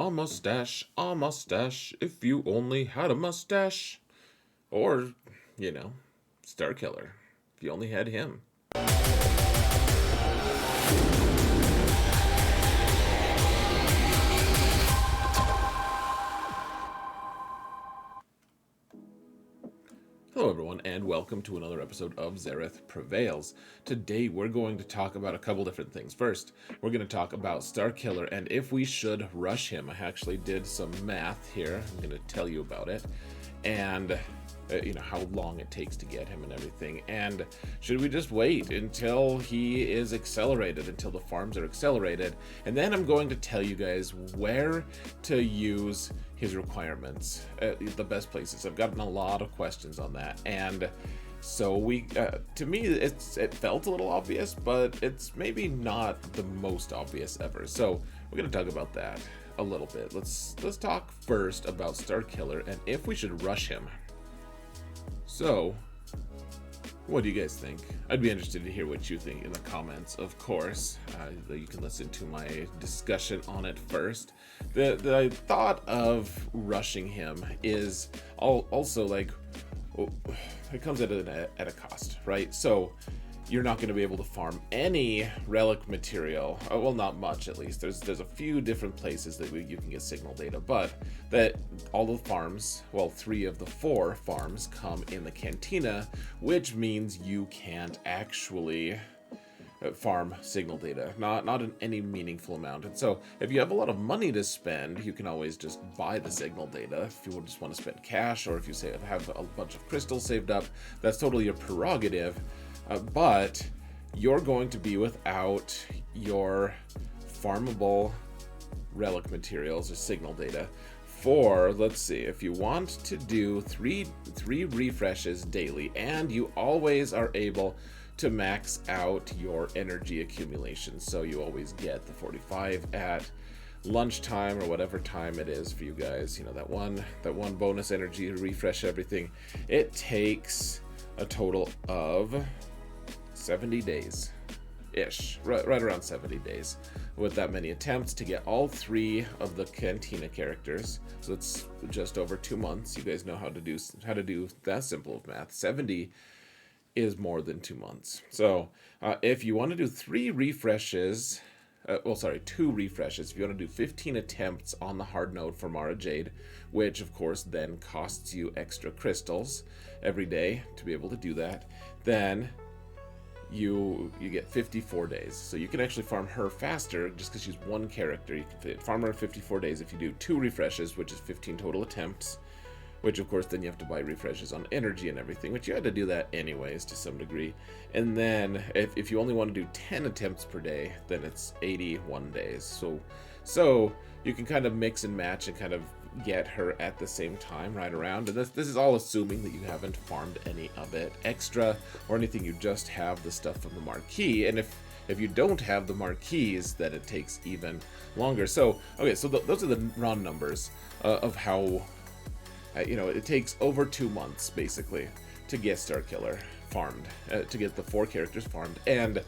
a mustache, if you only had a mustache. Or, you know, Starkiller, if you only had him. Hello, everyone, and welcome to another episode of Zareth Prevails. Today, we're going to talk about a couple different things. First, we're going to talk about Starkiller and if we should rush him. I actually did some math here. I'm going to tell you about it. And how long it takes to get him and everything, and should we just wait until he is accelerated, until the farms are accelerated, and then I'm going to tell you guys where to use his requirements, the best places. I've gotten a lot of questions on that, and so to me, it felt a little obvious, but it's maybe not the most obvious ever. So we're going to talk about that a little bit. Let's talk first about Starkiller and if we should rush him. So, what do you guys think? I'd be interested to hear what you think in the comments, of course. You can listen to my discussion on it first. The thought of rushing him is also like, it comes at a cost, right? So, you're not going to be able to farm any relic material. Well, not much, at least. There's a few different places that you can get signal data, but that all the farms, well, 3 of the 4 farms come in the cantina, which means you can't actually farm signal data, not in any meaningful amount. And so if you have a lot of money to spend, you can always just buy the signal data if you just want to spend cash, or if you say have a bunch of crystals saved up. That's totally your prerogative. But you're going to be without your farmable relic materials or signal data for, let's see, if you want to do three refreshes daily, and you always are able to max out your energy accumulation. So you always get the 45 at lunchtime or whatever time it is for you guys. You know, that one bonus energy to refresh everything. It takes a total of 70 days ish, right around 70 days, with that many attempts to get all 3 of the cantina characters. So it's just over 2 months. You guys know how to do that simple of math. 70 is more than 2 months. So if you want to do 2 refreshes, if you want to do 15 attempts on the hard node for Mara Jade, which of course then costs you extra crystals every day to be able to do that, then you get 54 days. So you can actually farm her faster just because she's one character. You can farm her in 54 days if you do 2 refreshes, which is 15 total attempts, which of course then you have to buy refreshes on energy and everything, which you had to do that anyways to some degree. And then if you only want to do 10 attempts per day, then it's 81 days. So you can kind of mix and match and kind of get her at the same time right around. And this is all assuming that you haven't farmed any of it extra or anything. You just have the stuff from the marquee. And if you don't have the marquees, then it takes even longer. So okay, so those are the round numbers of how it takes over 2 months basically to get Starkiller farmed, to get the 4 characters farmed. And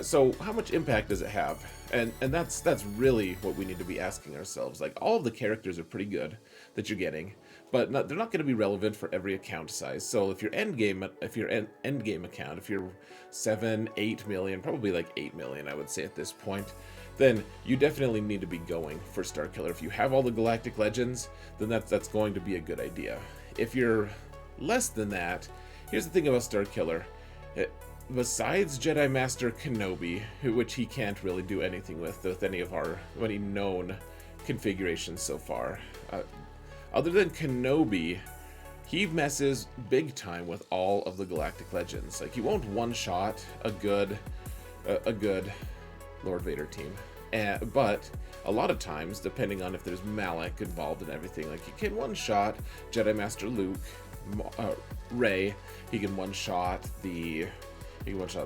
so how much impact does it have? And that's really what we need to be asking ourselves. Like, all of the characters are pretty good that you're getting, but they're not going to be relevant for every account size. So if your end game account, if you're 7-8 million, probably like 8 million, I would say at this point, then you definitely need to be going for Starkiller. If you have all the Galactic Legends, then that's going to be a good idea. If you're less than that, here's the thing about Starkiller. Besides Jedi Master Kenobi, which he can't really do anything with any known configurations so far, other than Kenobi, he messes big time with all of the Galactic Legends. Like, he won't one-shot a good Lord Vader team, but a lot of times, depending on if there's Malak involved and everything, like, he can one-shot Jedi Master Luke, Rey. He can one-shot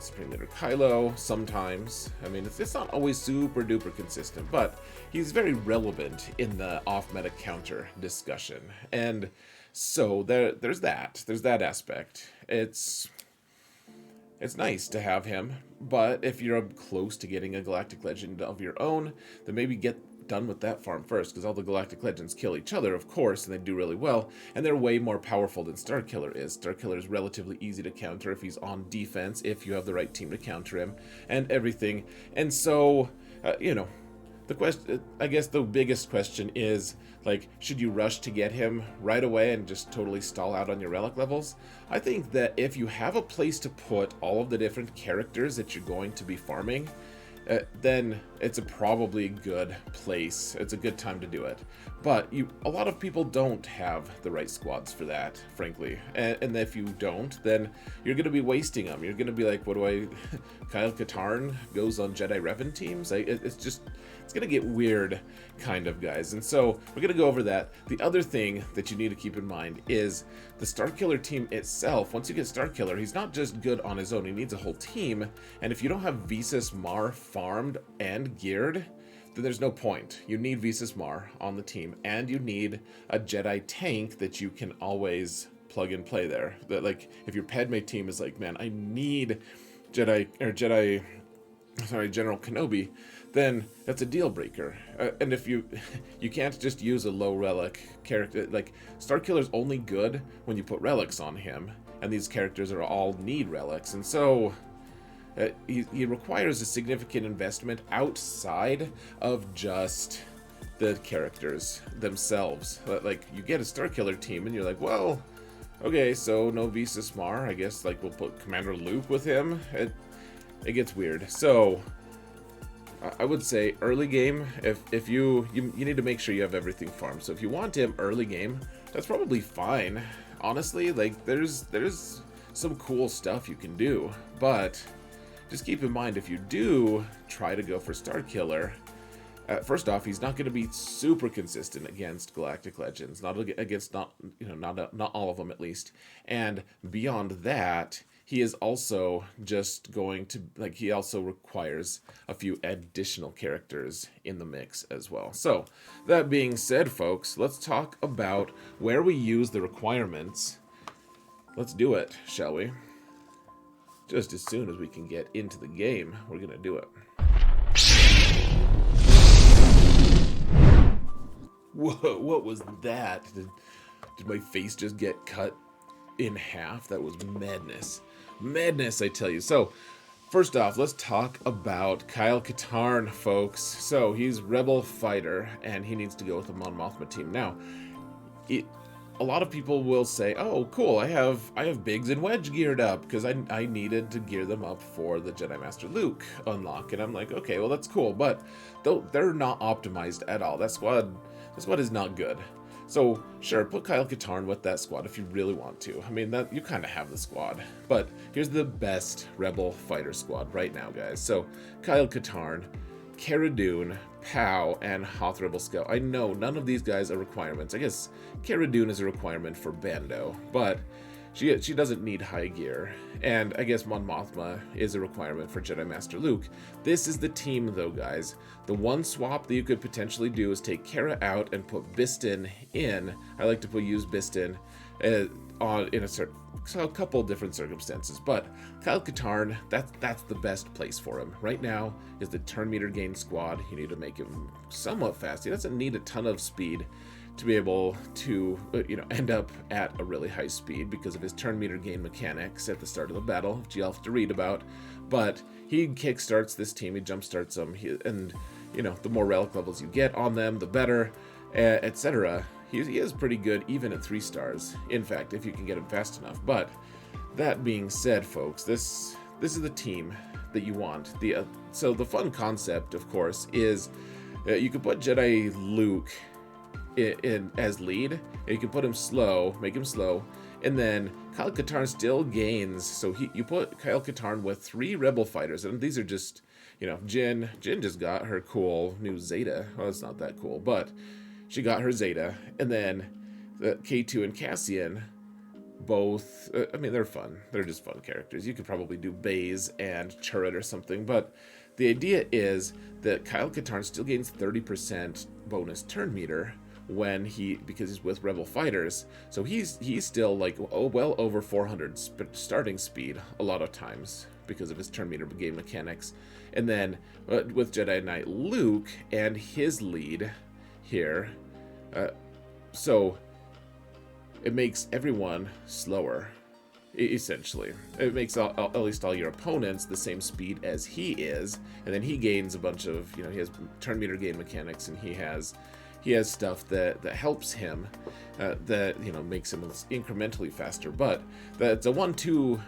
Supreme Leader Kylo sometimes. I mean, it's not always super duper consistent, but he's very relevant in the off-meta counter discussion. And so there's that aspect. It's nice to have him, but if you're close to getting a Galactic Legend of your own, then maybe get done with that farm first, because all the Galactic Legends kill each other, of course, and they do really well, and they're way more powerful than Starkiller is. Starkiller is relatively easy to counter if he's on defense, if you have the right team to counter him, and everything. And so, the question, I guess the biggest question is, like, should you rush to get him right away and just totally stall out on your relic levels? I think that if you have a place to put all of the different characters that you're going to be farming, then it's probably a good place. It's a good time to do it. But a lot of people don't have the right squads for that, frankly. And if you don't, then you're going to be wasting them. You're going to be like, what do I... Kyle Katarn goes on Jedi Revan teams? It's going to get weird, kind of, guys. And so we're going to go over that. The other thing that you need to keep in mind is the Starkiller team itself. Once you get Starkiller, he's not just good on his own. He needs a whole team. And if you don't have Visas Mar farmed and geared, then there's no point. You need Visas Mar on the team, and you need a Jedi tank that you can always plug and play there. That, like, if your Padme team is like, man, I need General Kenobi, then that's a deal breaker. And if you can't just use a low relic character. Like, Starkiller's only good when you put relics on him, and these characters are all need relics, and so he requires a significant investment outside of just the characters themselves. Like, you get a Starkiller team and you're like, well, okay, so no Visas Mar, I guess, like, we'll put Commander Luke with him. It gets weird. So I would say early game, if you need to make sure you have everything farmed. So if you want him early game, that's probably fine. Honestly, like, there's some cool stuff you can do, but just keep in mind, if you do try to go for Starkiller, first off, he's not going to be super consistent against Galactic Legends, not all of them at least. And beyond that, he is also just going to, like, he also requires a few additional characters in the mix as well. So, that being said, folks, let's talk about where we use the requirements. Let's do it, shall we? Just as soon as we can get into the game, we're going to do it. Whoa, what was that? Did my face just get cut in half? That was madness. Madness, I tell you. So, first off, let's talk about Kyle Katarn, folks. So, he's Rebel Fighter, and he needs to go with the Mon Mothma team. Now, a lot of people will say, oh, cool, I have Biggs and Wedge geared up, because I needed to gear them up for the Jedi Master Luke unlock. And I'm like, okay, well, that's cool, but they're not optimized at all. That squad is not good. So, sure, put Kyle Katarn with that squad if you really want to. I mean, that you kind of have the squad. But here's the best Rebel Fighter squad right now, guys. So, Kyle Katarn, Cara Dune, Pow, and Hoth Rebel Scout. I know none of these guys are requirements. I guess Cara Dune is a requirement for Bando, but she doesn't need high gear. And I guess Mon Mothma is a requirement for Jedi Master Luke. This is the team, though, guys. The one swap that you could potentially do is take Cara out and put Biston in. I like to use Biston in a couple different circumstances, but Kyle Katarn, that's the best place for him. Right now is the turn meter gain squad. You need to make him somewhat fast. He doesn't need a ton of speed to be able to end up at a really high speed because of his turn meter gain mechanics at the start of the battle, which you'll have to read about. But he kickstarts this team, he jumpstarts them, and the more relic levels you get on them, the better, etc. He is pretty good even at 3 stars. In fact, if you can get him fast enough. But that being said, folks, this is the team that you want. So the fun concept, of course, is you could put Jedi Luke in as lead, and you can put him slow, make him slow, and then Kyle Katarn still gains. So you put Kyle Katarn with 3 Rebel fighters, and these are just, Jin just got her cool new Zeta. Well, it's not that cool, but she got her Zeta, and then K2 and Cassian, both, they're fun. They're just fun characters. You could probably do Baze and Chirrut or something, but the idea is that Kyle Katarn still gains 30% bonus turn meter because he's with Rebel fighters. So he's still like well over 400 starting speed a lot of times, because of his turn meter game mechanics. And then with Jedi Knight Luke and his lead here, so it makes everyone slower, essentially. It makes at least all your opponents the same speed as he is, and then he gains a bunch of, he has turn meter game mechanics, and he has stuff that helps him, that makes him incrementally faster. But that's a 1-2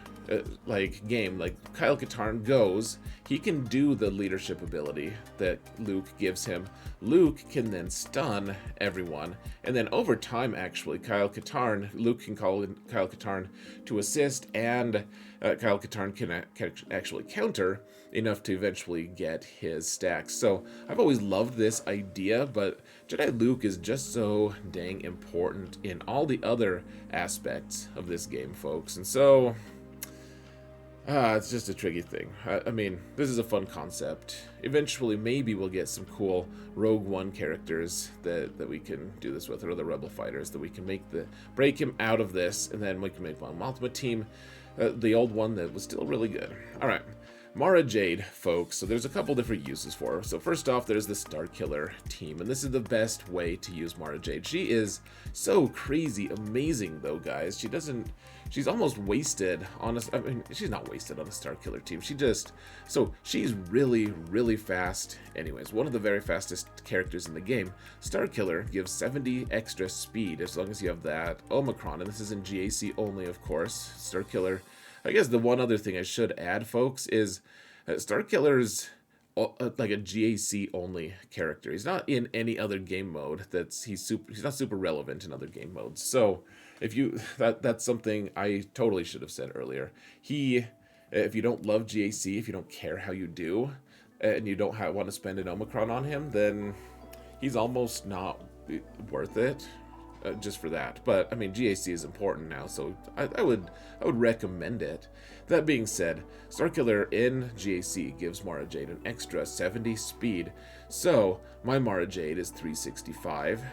like game. Like Kyle Katarn goes, he can do the leadership ability that Luke gives him. Luke can then stun everyone, and then over time, actually, Luke can call in Kyle Katarn to assist, and Kyle Katarn can actually counter enough to eventually get his stacks. So I've always loved this idea, but Jedi Luke is just so dang important in all the other aspects of this game, folks. And so it's just a tricky thing. I mean, this is a fun concept. Eventually, maybe we'll get some cool Rogue One characters that we can do this with, or other Rebel fighters that we can break him out of this, and then we can make one Ultimate Team, the old one that was still really good. All right. Mara Jade, folks. So there's a couple different uses for her. So first off, there's the Starkiller team, and this is the best way to use Mara Jade. She is so crazy amazing, though, guys. She's almost wasted on I mean, she's not wasted on a Starkiller team. She's really, really fast. Anyways, one of the very fastest characters in the game. Starkiller gives 70 extra speed as long as you have that Omicron, and this is in GAC only, of course. Starkiller. I guess the one other thing I should add, folks, is Starkiller's like a GAC only character. He's not in any other game mode. He's not super relevant in other game modes. So that's something I totally should have said earlier. If you don't love GAC, if you don't care how you do, and you don't want to spend an Omicron on him, then he's almost not worth it. Just for that. But I mean, GAC is important now, so I would recommend it. That being said, Starkiller in GAC gives Mara Jade an extra 70 speed, so my Mara Jade is 365,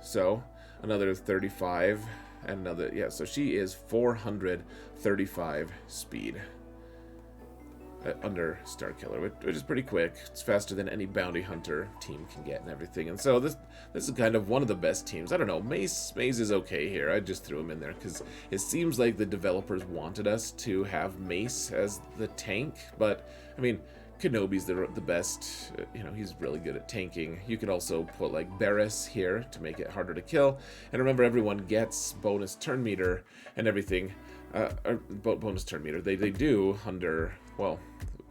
so another 35, and another, so she is 435 speed under Starkiller, which is pretty quick. It's faster than any bounty hunter team can get and everything. And so this is kind of one of the best teams. I don't know, Mace is okay here. I just threw him in there because it seems like the developers wanted us to have Mace as the tank, but I mean, Kenobi's the best. He's really good at tanking. You could also put like Barriss here to make it harder to kill. And remember, everyone gets bonus turn meter and everything. Bonus turn meter. They do under, well,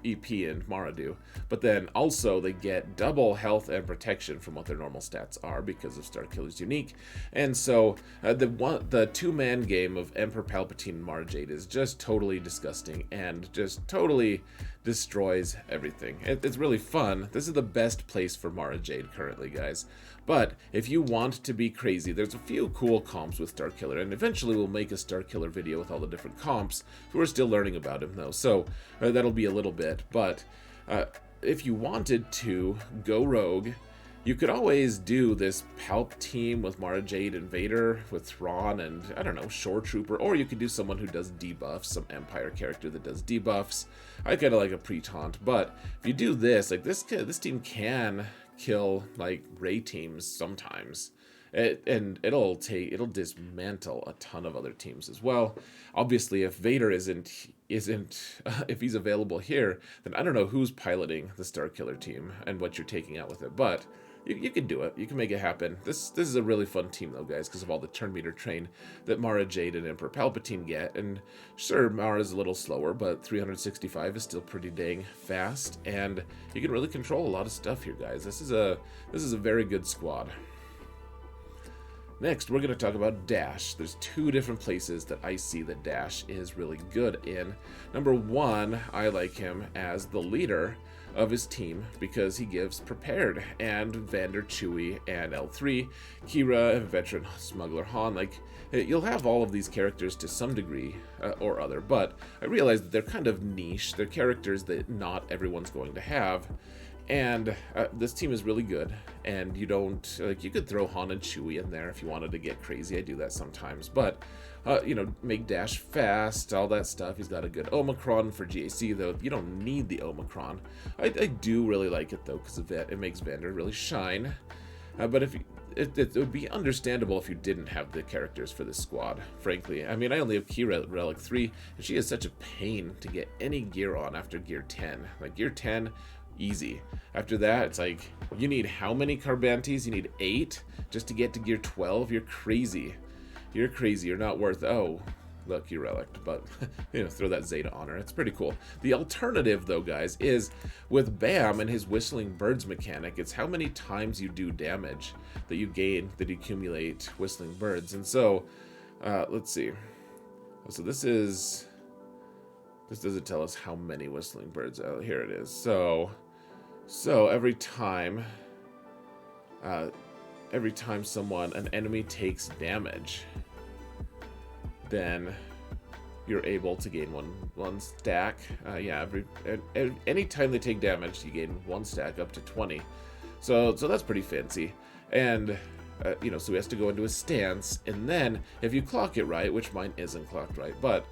EP and Mara do, but then also they get double health and protection from what their normal stats are because of Starkiller's unique. And so the two-man game of Emperor Palpatine and Mara Jade is just totally disgusting and just totally destroys everything. It's really fun. This is the best place for Mara Jade currently, guys. But if you want to be crazy, there's a few cool comps with Starkiller, and eventually we'll make a Starkiller video with all the different comps. We're still learning about him, though, so that'll be a little bit. But if you wanted to go rogue, you could always do this Palp team with Mara Jade and Vader, with Thrawn and, I don't know, Shore Trooper, or you could do someone who does debuffs, some Empire character that does debuffs. I kind of like a Pre-Taunt, but if you do this, like this team can kill like Rey teams sometimes, and it'll dismantle a ton of other teams as well. Obviously, if Vader isn't if he's available here, then I don't know who's piloting the Starkiller team and what you're taking out with it, but you can do it. You can make it happen. This is a really fun team, though, guys, because of all the turn meter train that Mara Jade and Emperor Palpatine get. And sure, Mara's a little slower, but 365 is still pretty dang fast, and you can really control a lot of stuff here, guys. This is a very good squad. Next, we're going to talk about Dash. There's two different places that I see that Dash is really good in. Number one, I like him as the leader of his team because he gives Prepared and Vander, Chewie, and L3, Kira, and Veteran Smuggler Han. Like, you'll have all of these characters to some degree or other, but I realize that they're kind of niche. They're characters that not everyone's going to have. And this team is really good, and you don't, like, you could throw Han and Chewie in there if you wanted to get crazy. I do that sometimes, but you know, make dash fast, all that stuff. He's got a good Omicron for GAC, though you don't need the Omicron. I do really like it though, because it makes Vander really shine. But if you, it would be understandable if you didn't have the characters for this squad, frankly. I mean, I only have Key Relic 3, and she is such a pain to get any gear on after gear 10. Like, gear 10, easy. After that, it's like, you need how many Carbantes? You need 8 just to get to gear 12? You're crazy. You're crazy. You're not worth... Oh, look, you relicked, but you know, throw that Zeta on her. It's pretty cool. The alternative, though, guys, is with Bam and his Whistling Birds mechanic. It's how many times you do damage that you gain, that you accumulate Whistling Birds. And so, let's see. So this doesn't tell us how many Whistling Birds. Oh, here it is. So every time an enemy takes damage, then you're able to gain one stack. Anytime they take damage, you gain 1 stack up to 20. So that's pretty fancy. And you know, so he has to go into his stance, and then if you clock it right, which mine isn't clocked right, but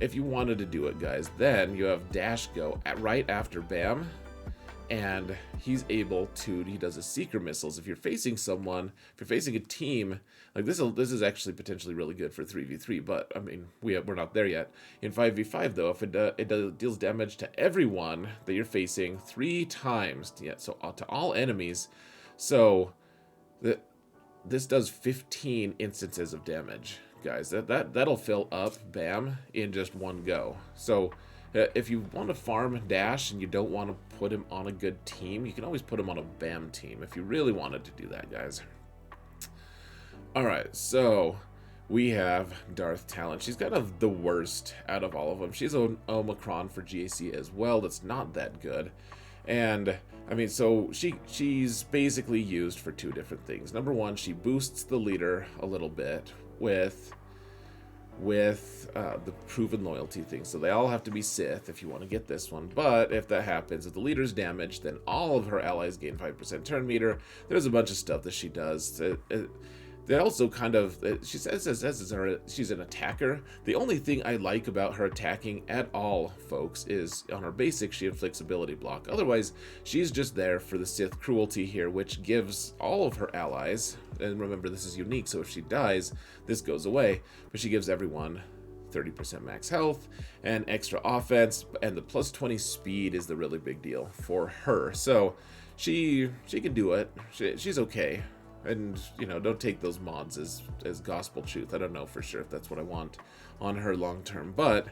if you wanted to do it, guys, then you have dash go right after Bam, and he's able to, he does his seeker missiles. If you're facing someone, if you're facing a team, like this is actually potentially really good for 3v3, but I mean, we're not there yet. In 5v5 though, if it deals damage to everyone that you're facing 3 times, yeah, so to all enemies, so this does 15 instances of damage, guys. That'll fill up Bam in just one go. So if you want to farm Dash and you don't want to put him on a good team, you can always put him on a Bam team if you really wanted to do that, guys. Alright, so we have Darth Talon. She's kind of the worst out of all of them. She's an Omicron for GAC as well. That's not that good. And I mean, so she's basically used for 2 different things. Number 1, she boosts the leader a little bit with the proven loyalty thing. So they all have to be Sith if you want to get this one. But if that happens, if the leader's damaged, then all of her allies gain 5% turn meter. There's a bunch of stuff that she does. They also kind of, she says she's an attacker. The only thing I like about her attacking at all, folks, is on her basic, she inflicts ability block. Otherwise, she's just there for the Sith cruelty here, which gives all of her allies, and remember, this is unique, so if she dies, this goes away, but she gives everyone 30% max health and extra offense, and the plus 20 speed is the really big deal for her. So she can do it. She's okay. And, you know, don't take those mods as gospel truth. I don't know for sure if that's what I want on her long term, but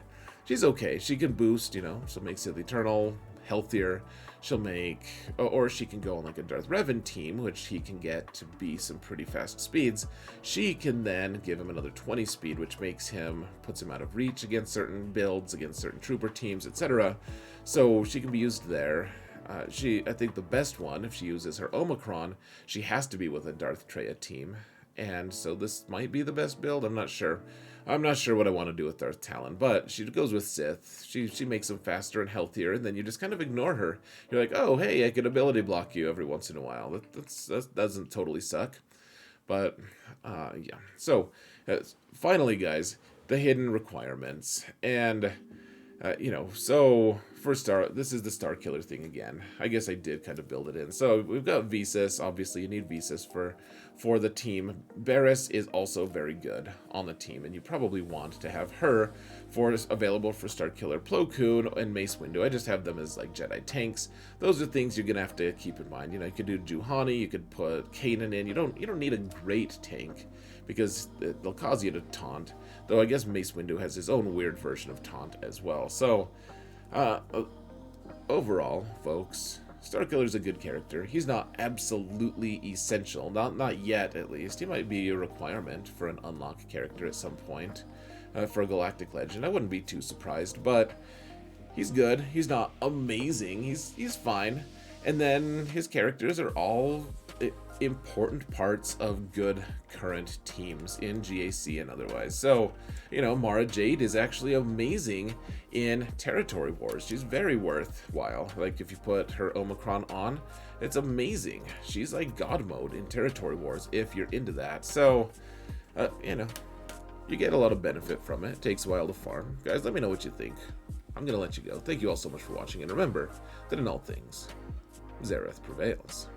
she's okay. She can boost, you know, so make Sith Eternal healthier. She'll make, or she can go on like a Darth Revan team, which he can get to be some pretty fast speeds. She can then give him another 20 speed, which puts him out of reach against certain builds, against certain trooper teams, etc. So she can be used there. I think the best one, if she uses her Omicron, she has to be with a Darth Traya team. And so this might be the best build. I'm not sure. I'm not sure what I want to do with Darth Talon, but she goes with Sith. She makes them faster and healthier, and then you just kind of ignore her. You're like, oh, hey, I can ability block you every once in a while. That doesn't totally suck. But, yeah. So, finally, guys, the hidden requirements. And... you know, so this is the Starkiller thing again. I guess I did kind of build it in. So we've got Visas. Obviously, you need Visas for the team. Barriss is also very good on the team, and you probably want to have her available for Starkiller, Plo Koon, and Mace Windu. I just have them as like Jedi tanks. Those are things you're gonna have to keep in mind. You know, you could do Juhani, you could put Kanan in. You don't need a great tank, because they'll cause you to taunt. Though I guess Mace Windu has his own weird version of taunt as well. So, overall, folks, Starkiller's a good character. He's not absolutely essential. Not yet, at least. He might be a requirement for an unlock character at some point for a Galactic Legend. I wouldn't be too surprised, but he's good. He's not amazing. He's fine. And then his characters are all important parts of good current teams in GAC and otherwise. So, Mara Jade is actually amazing in territory wars. She's very worthwhile. Like, if you put her Omicron on, it's amazing. She's like God mode in territory wars if you're into that. So, you get a lot of benefit from it. It takes a while to farm. Guys, let me know what you think. I'm going to let you go. Thank you all so much for watching, and remember that in all things, Xerath prevails.